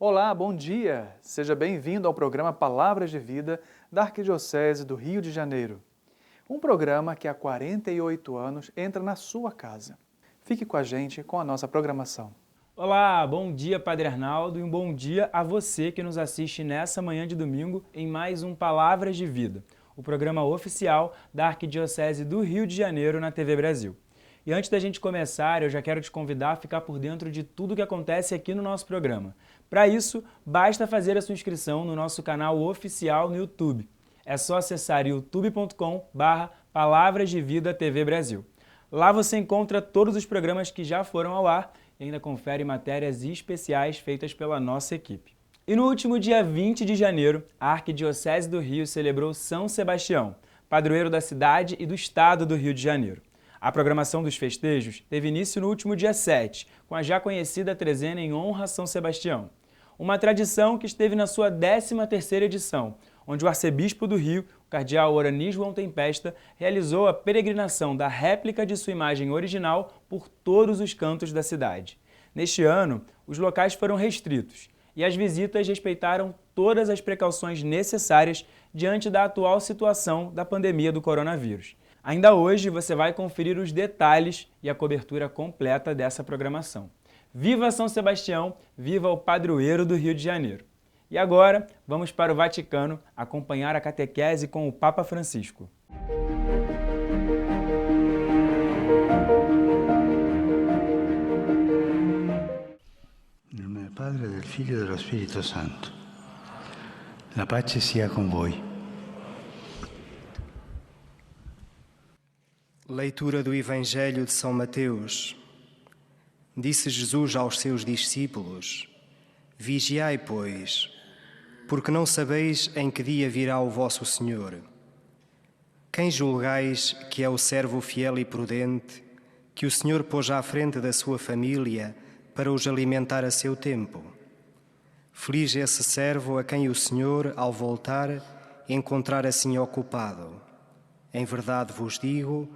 Olá, bom dia! Seja bem-vindo ao programa Palavras de Vida da Arquidiocese do Rio de Janeiro. Um programa que há 48 anos entra na sua casa. Fique com a gente com a nossa programação. Olá, bom dia Padre Arnaldo e um bom dia a você que nos assiste nessa manhã de domingo em mais um Palavras de Vida, o programa oficial da Arquidiocese do Rio de Janeiro na TV Brasil. E antes da gente começar, eu já quero te convidar a ficar por dentro de tudo que acontece aqui no nosso programa. Para isso, basta fazer a sua inscrição no nosso canal oficial no YouTube. É só acessar youtube.com/Palavras de Vida TV Brasil. Lá você encontra todos os programas que já foram ao ar e ainda confere matérias especiais feitas pela nossa equipe. E no último dia 20 de janeiro, a Arquidiocese do Rio celebrou São Sebastião, padroeiro da cidade e do estado do Rio de Janeiro. A programação dos festejos teve início no último dia 7, com a já conhecida trezena em honra a São Sebastião. Uma tradição que esteve na sua 13ª edição, onde o arcebispo do Rio, o cardeal Orani João Tempesta, realizou a peregrinação da réplica de sua imagem original por todos os cantos da cidade. Neste ano, os locais foram restritos e as visitas respeitaram todas as precauções necessárias diante da atual situação da pandemia do coronavírus. Ainda hoje você vai conferir os detalhes e a cobertura completa dessa programação. Viva São Sebastião, viva o padroeiro do Rio de Janeiro! E agora, vamos para o Vaticano acompanhar a catequese com o Papa Francisco. Nel nome del Padre, del Figlio e dello Spirito Santo. La pace sia con voi. Leitura do Evangelho de São Mateus. Disse Jesus aos seus discípulos: Vigiai, pois, porque não sabeis em que dia virá o vosso Senhor. Quem julgais que é o servo fiel e prudente, que o Senhor pôs à frente da sua família para os alimentar a seu tempo? Feliz esse servo a quem o Senhor, ao voltar, encontrar assim ocupado. Em verdade vos digo,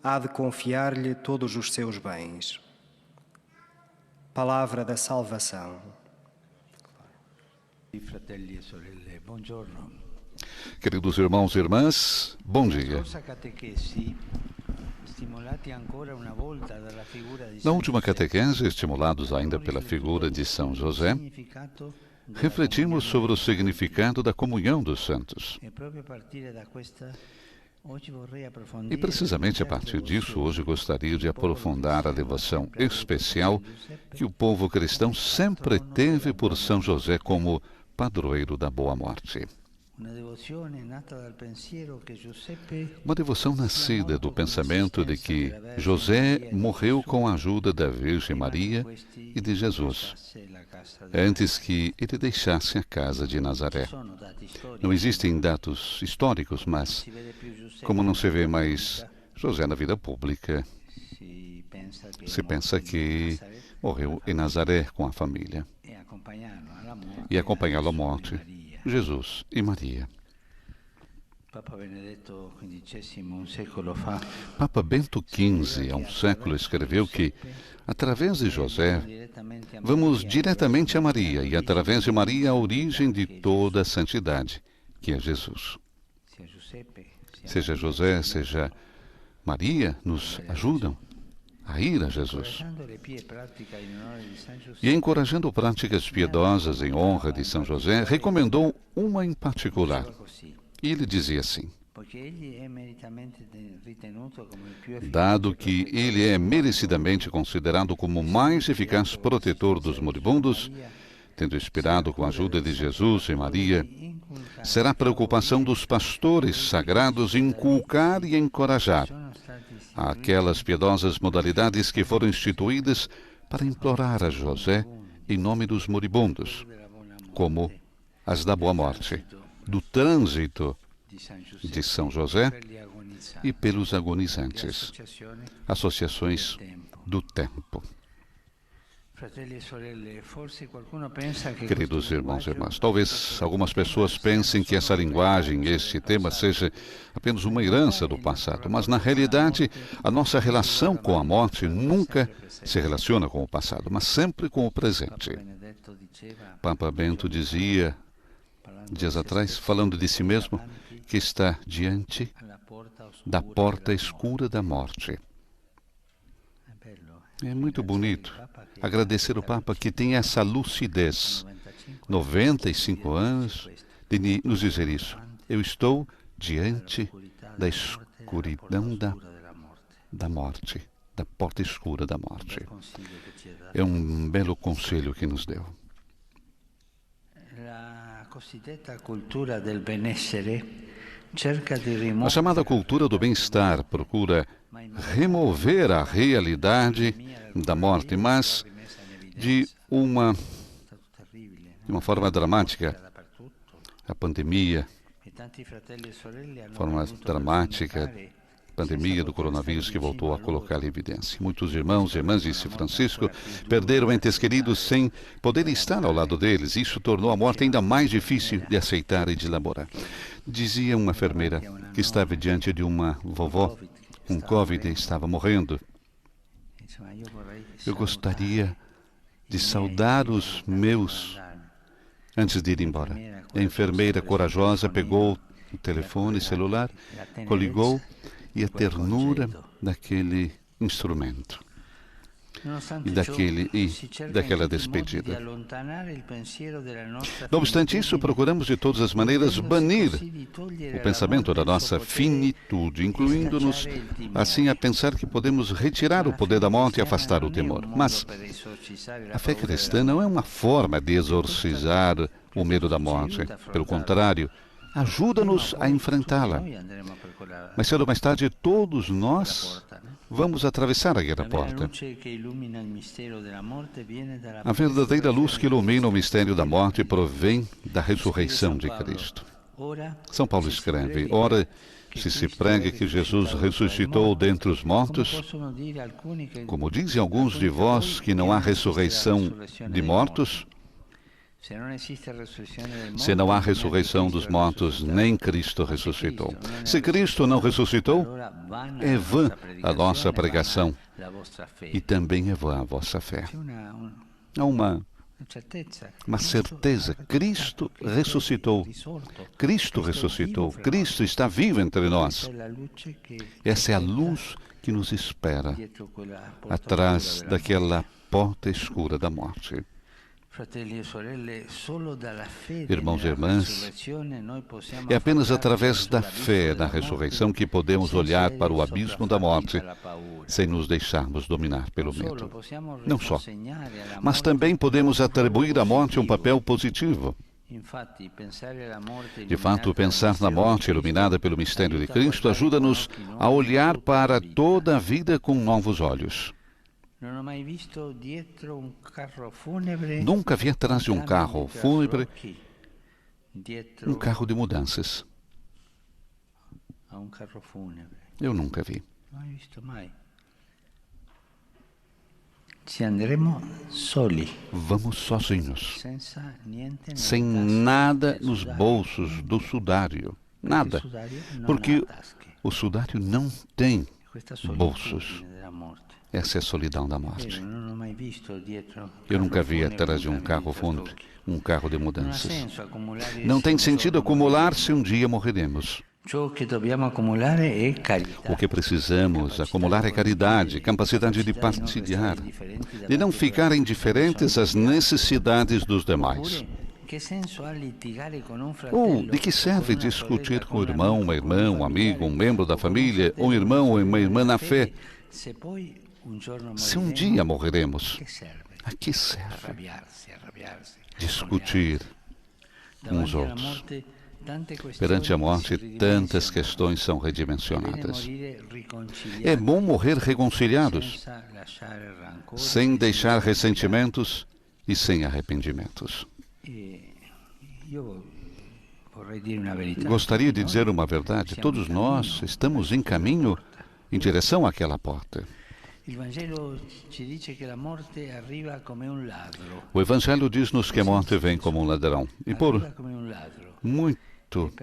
há de confiar-lhe todos os seus bens. Palavra da salvação. Queridos irmãos e irmãs, bom dia. Na última catequese, estimulados ainda pela figura de São José, refletimos sobre o significado da comunhão dos santos. E precisamente a partir disso, hoje gostaria de aprofundar a devoção especial que o povo cristão sempre teve por São José como padroeiro da boa morte. Uma devoção nascida do pensamento de que José morreu com a ajuda da Virgem Maria e de Jesus, antes que ele deixasse a casa de Nazaré. Não existem dados históricos, mas, como não se vê mais José na vida pública, se pensa que morreu em Nazaré com a família e acompanhá-lo à morte, Jesus e Maria. Papa Bento XV, há um século, escreveu que, através de José, vamos diretamente a Maria e, através de Maria, a origem de toda a santidade, que é Jesus. Seja José, seja Maria, nos ajudam a ir a Jesus. E encorajando práticas piedosas em honra de São José, recomendou uma em particular. E ele dizia assim: dado que ele é merecidamente considerado como o mais eficaz protetor dos moribundos, tendo inspirado com a ajuda de Jesus e Maria, será preocupação dos pastores sagrados inculcar e encorajar aquelas piedosas modalidades que foram instituídas para implorar a José em nome dos moribundos, como as da boa morte, do trânsito de São José e pelos agonizantes, associações do tempo. Queridos irmãos e irmãs, talvez algumas pessoas pensem que essa linguagem, este tema, seja apenas uma herança do passado, mas na realidade a nossa relação com a morte nunca se relaciona com o passado, mas sempre com o presente. Papa Bento dizia, dias atrás, falando de si mesmo, que está diante da porta escura da morte. É muito bonito agradecer ao Papa que tem essa lucidez, 95 anos, de nos dizer isso. Eu estou diante da escuridão da morte, da porta escura da morte. É um belo conselho que nos deu. A chamada cultura do bem-estar procura remover a realidade da morte, mas de uma forma dramática. A pandemia, forma dramática, pandemia do coronavírus que voltou a colocar em evidência. Muitos irmãos e irmãs, disse Francisco, perderam entes queridos sem poder estar ao lado deles. Isso tornou a morte ainda mais difícil de aceitar e de elaborar. Dizia uma enfermeira que estava diante de uma vovó com Covid e estava morrendo. Eu gostaria de saudar os meus antes de ir embora. A enfermeira corajosa pegou o telefone celular, coligou e a ternura daquele instrumento e daquela despedida. Não obstante isso, procuramos de todas as maneiras banir o pensamento da nossa finitude, incluindo-nos assim a pensar que podemos retirar o poder da morte e afastar o temor. Mas a fé cristã não é uma forma de exorcizar o medo da morte. Pelo contrário, ajuda-nos a enfrentá-la. Mas cedo ou mais tarde, todos nós vamos atravessar aquela porta. A verdadeira luz que ilumina o mistério da morte provém da ressurreição de Cristo. São Paulo escreve, ora, se prega que Jesus ressuscitou dentre os mortos, como dizem alguns de vós que não há ressurreição de mortos, se não há ressurreição dos mortos, nem Cristo ressuscitou. Se Cristo não ressuscitou, é vã a nossa pregação e também é vã a vossa fé. Há uma certeza. Cristo ressuscitou. Cristo ressuscitou. Cristo está vivo entre nós. Essa é a luz que nos espera atrás daquela porta escura da morte. Irmãos e irmãs, é apenas através da fé na ressurreição que podemos olhar para o abismo da morte sem nos deixarmos dominar pelo medo. Não só, mas também podemos atribuir à morte um papel positivo. De fato, pensar na morte iluminada pelo mistério de Cristo ajuda-nos a olhar para toda a vida com novos olhos. Nunca vi atrás de um carro fúnebre um carro de mudanças. Eu nunca vi. Vamos sozinhos, sem nada nos bolsos do sudário. Nada. Porque o sudário não tem bolsos. Essa é a solidão da morte. Eu nunca vi atrás de um carro fúnebre um carro de mudanças. Não tem sentido acumular se um dia morreremos. O que precisamos acumular é caridade, capacidade de partilhar, de não ficar indiferentes às necessidades dos demais. Ou de que serve discutir com o irmão, uma irmã, um amigo, um membro da família, um irmão ou uma irmã na fé, se um dia morreremos? A que serve discutir com os outros? Perante a morte, tantas questões são redimensionadas. É bom morrer reconciliados, sem deixar ressentimentos e sem arrependimentos. Gostaria de dizer uma verdade. Todos nós estamos em caminho em direção àquela porta. O Evangelho diz-nos que a morte vem como um ladrão. E por muito muito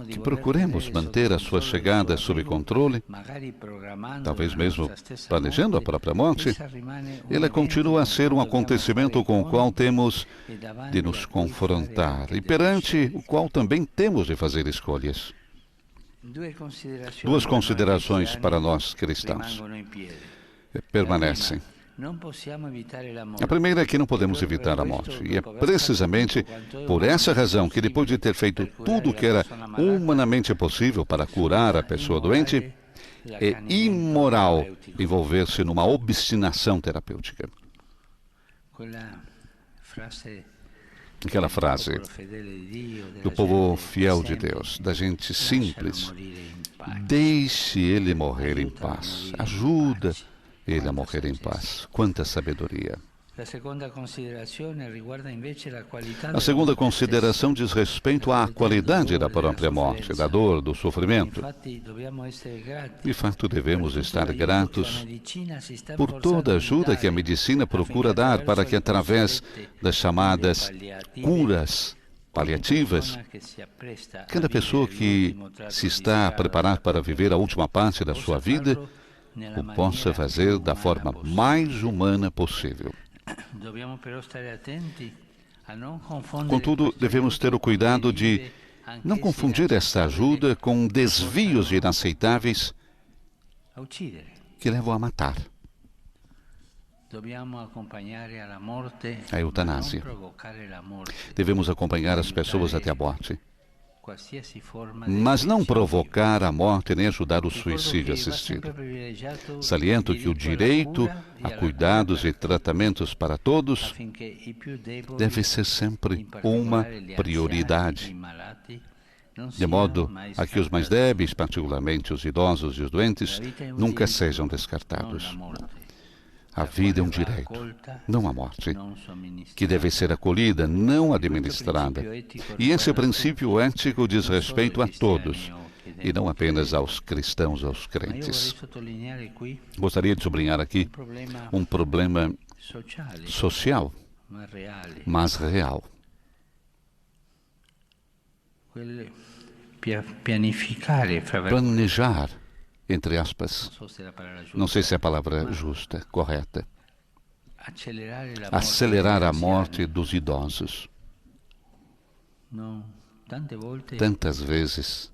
que procuremos manter a sua chegada sob controle, talvez mesmo planejando a própria morte, ela continua a ser um acontecimento com o qual temos de nos confrontar e perante o qual também temos de fazer escolhas. Duas considerações para nós cristãos permanecem. A primeira é que não podemos evitar a morte, e é precisamente por essa razão que, depois de ter feito tudo o que era humanamente possível para curar a pessoa doente, é imoral envolver-se numa obstinação terapêutica. Aquela frase do povo fiel de Deus, da gente simples: deixe ele morrer em paz, ajuda ele a morrer em paz. Quanta sabedoria! A segunda consideração diz respeito à qualidade da própria morte, da dor, do sofrimento. De fato, devemos estar gratos por toda a ajuda que a medicina procura dar para que, através das chamadas curas paliativas, cada pessoa que se está a preparar para viver a última parte da sua vida o possa fazer da forma mais humana possível. Contudo, devemos ter o cuidado de não confundir esta ajuda com desvios inaceitáveis que levam a matar. A eutanásia. Devemos acompanhar as pessoas até a morte, mas não provocar a morte nem ajudar o suicídio assistido. Saliento que o direito a cuidados e tratamentos para todos deve ser sempre uma prioridade, de modo a que os mais débeis, particularmente os idosos e os doentes, nunca sejam descartados. A vida é um direito, não a morte, que deve ser acolhida, não administrada. E esse princípio ético diz respeito a todos, e não apenas aos cristãos, aos crentes. Gostaria de sublinhar aqui um problema social, mas real. Planejar, entre aspas, não sei se é a palavra justa, correta, acelerar a morte dos idosos. Tantas vezes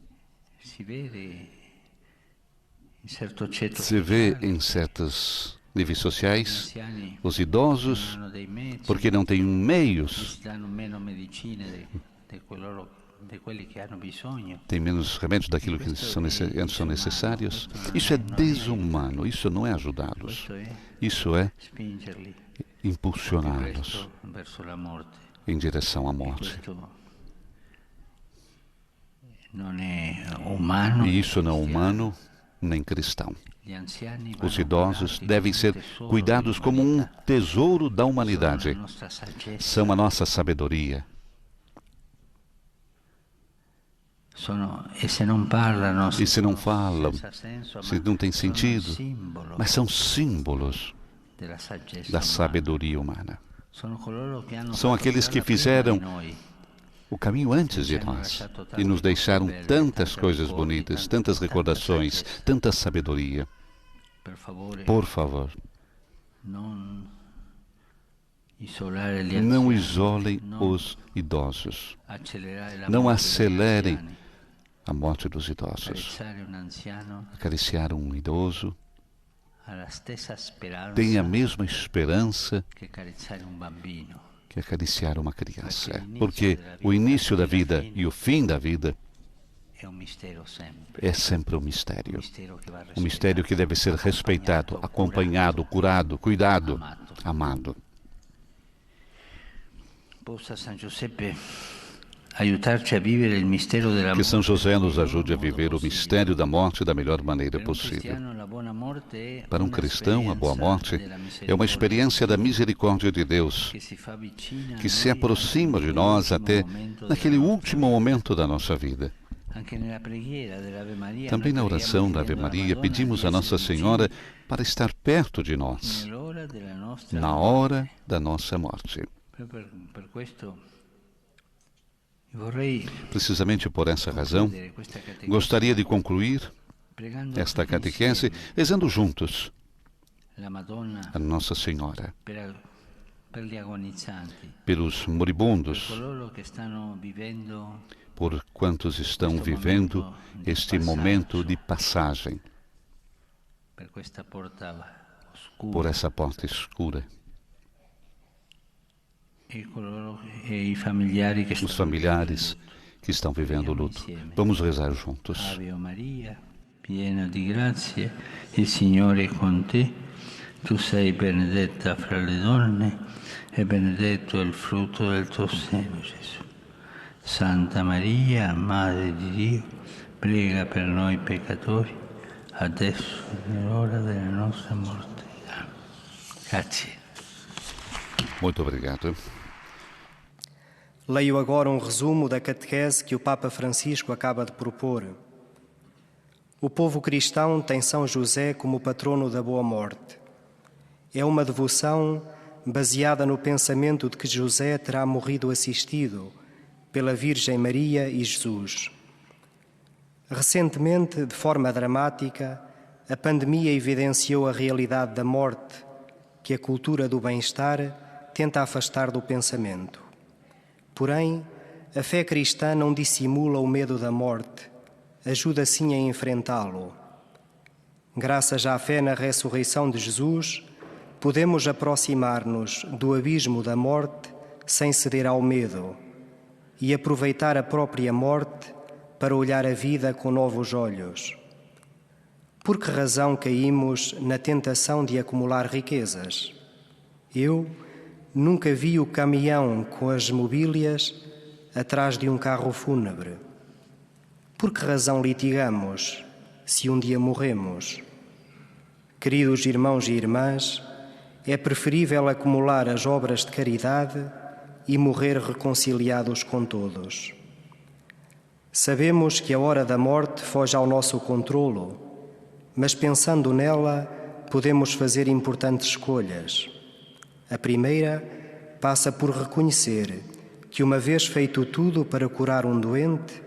se vê em certos níveis sociais os idosos, porque não têm meios, tem menos remédios daquilo que são necessários. Isso é desumano, isso não é ajudá-los. Isso é impulsioná-los em direção à morte. E isso não é humano nem cristão. Os idosos devem ser cuidados como um tesouro da humanidade. São a nossa sabedoria. E se não falam, se não tem sentido, mas são símbolos da sabedoria humana. São aqueles que fizeram o caminho antes de nós e nos deixaram tantas coisas bonitas, tantas recordações, tanta sabedoria. Por favor, não isolem os idosos, não acelerem a morte dos idosos. Acariciar um idoso tem a mesma esperança que acariciar uma criança, porque o início da vida e o fim da vida é sempre um mistério que deve ser respeitado, acompanhado, curado, cuidado, amado. Que São José nos ajude a viver o mistério da morte da melhor maneira possível. Para um cristão, a boa morte é uma experiência da misericórdia de Deus, que se aproxima de nós até naquele último momento da nossa vida. Também na oração da Ave Maria, pedimos a Nossa Senhora para estar perto de nós, na hora da nossa morte. Precisamente por essa razão, gostaria de concluir esta catequese rezando juntos a Nossa Senhora pelos moribundos, por quantos estão vivendo este momento de passagem por essa porta escura. Os familiares que estão vivendo o luto. Vamos rezar juntos. Ave Maria, piena di grazia, il Signore è con te. Tu sei benedetta fra le donne e benedetto è il frutto del tuo seno, Gesù. Santa Maria, Madre di Dio, prega per noi peccatori, adesso e nell'ora della nostra morte. Amen. Grazie. Muito obrigado. Leio agora um resumo da catequese que o Papa Francisco acaba de propor. O povo cristão tem São José como patrono da boa morte. É uma devoção baseada no pensamento de que José terá morrido assistido pela Virgem Maria e Jesus. Recentemente, de forma dramática, a pandemia evidenciou a realidade da morte, que a cultura do bem-estar tenta afastar do pensamento. Porém, a fé cristã não dissimula o medo da morte, ajuda sim a enfrentá-lo. Graças à fé na ressurreição de Jesus, podemos aproximar-nos do abismo da morte sem ceder ao medo e aproveitar a própria morte para olhar a vida com novos olhos. Por que razão caímos na tentação de acumular riquezas? Eu nunca vi o caminhão com as mobílias atrás de um carro fúnebre. Por que razão litigamos se um dia morremos? Queridos irmãos e irmãs, é preferível acumular as obras de caridade e morrer reconciliados com todos. Sabemos que a hora da morte foge ao nosso controlo, mas pensando nela, podemos fazer importantes escolhas. A primeira passa por reconhecer que, uma vez feito tudo para curar um doente,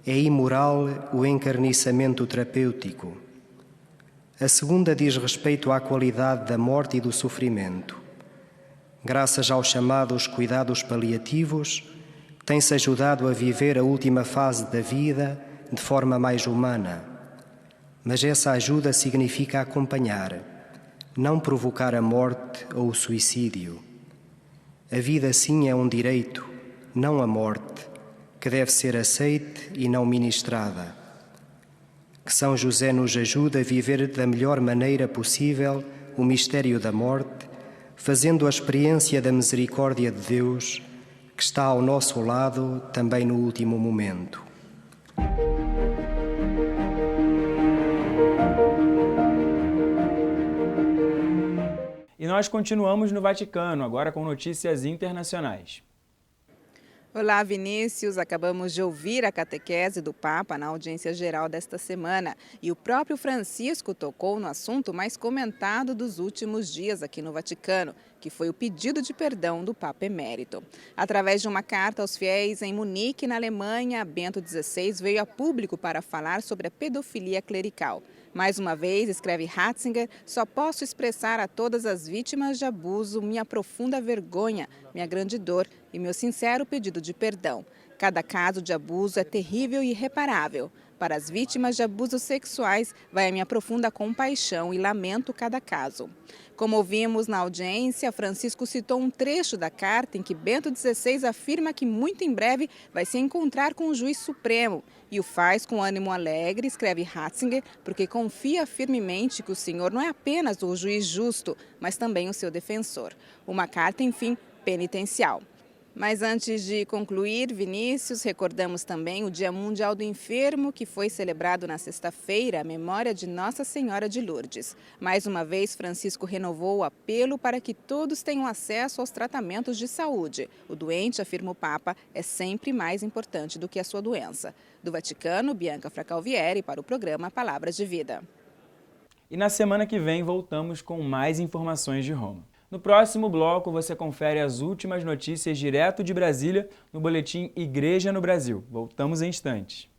é imoral o encarniçamento terapêutico. A segunda diz respeito à qualidade da morte e do sofrimento. Graças aos chamados cuidados paliativos, tem-se ajudado a viver a última fase da vida de forma mais humana. Mas essa ajuda significa acompanhar, não provocar a morte ou o suicídio. A vida, sim, é um direito, não a morte, que deve ser aceite e não ministrada. Que São José nos ajude a viver da melhor maneira possível o mistério da morte, fazendo a experiência da misericórdia de Deus, que está ao nosso lado também no último momento. E nós continuamos no Vaticano, agora com notícias internacionais. Olá, Vinícius. Acabamos de ouvir a catequese do Papa na audiência geral desta semana. E o próprio Francisco tocou no assunto mais comentado dos últimos dias aqui no Vaticano, que foi o pedido de perdão do Papa Emérito. Através de uma carta aos fiéis em Munique, na Alemanha, Bento XVI veio a público para falar sobre a pedofilia clerical. Mais uma vez, escreve Ratzinger, só posso expressar a todas as vítimas de abuso minha profunda vergonha, minha grande dor e meu sincero pedido de perdão. Cada caso de abuso é terrível e irreparável. Para as vítimas de abusos sexuais, vai a minha profunda compaixão e lamento cada caso. Como ouvimos na audiência, Francisco citou um trecho da carta em que Bento XVI afirma que muito em breve vai se encontrar com o juiz supremo e o faz com ânimo alegre, escreve Ratzinger, porque confia firmemente que o Senhor não é apenas o juiz justo, mas também o seu defensor. Uma carta, enfim, penitencial. Mas antes de concluir, Vinícius, recordamos também o Dia Mundial do Enfermo, que foi celebrado na sexta-feira, a memória de Nossa Senhora de Lourdes. Mais uma vez, Francisco renovou o apelo para que todos tenham acesso aos tratamentos de saúde. O doente, afirma o Papa, é sempre mais importante do que a sua doença. Do Vaticano, Bianca Fracalvieri para o programa Palavras de Vida. E na semana que vem voltamos com mais informações de Roma. No próximo bloco, você confere as últimas notícias direto de Brasília no boletim Igreja no Brasil. Voltamos em instantes.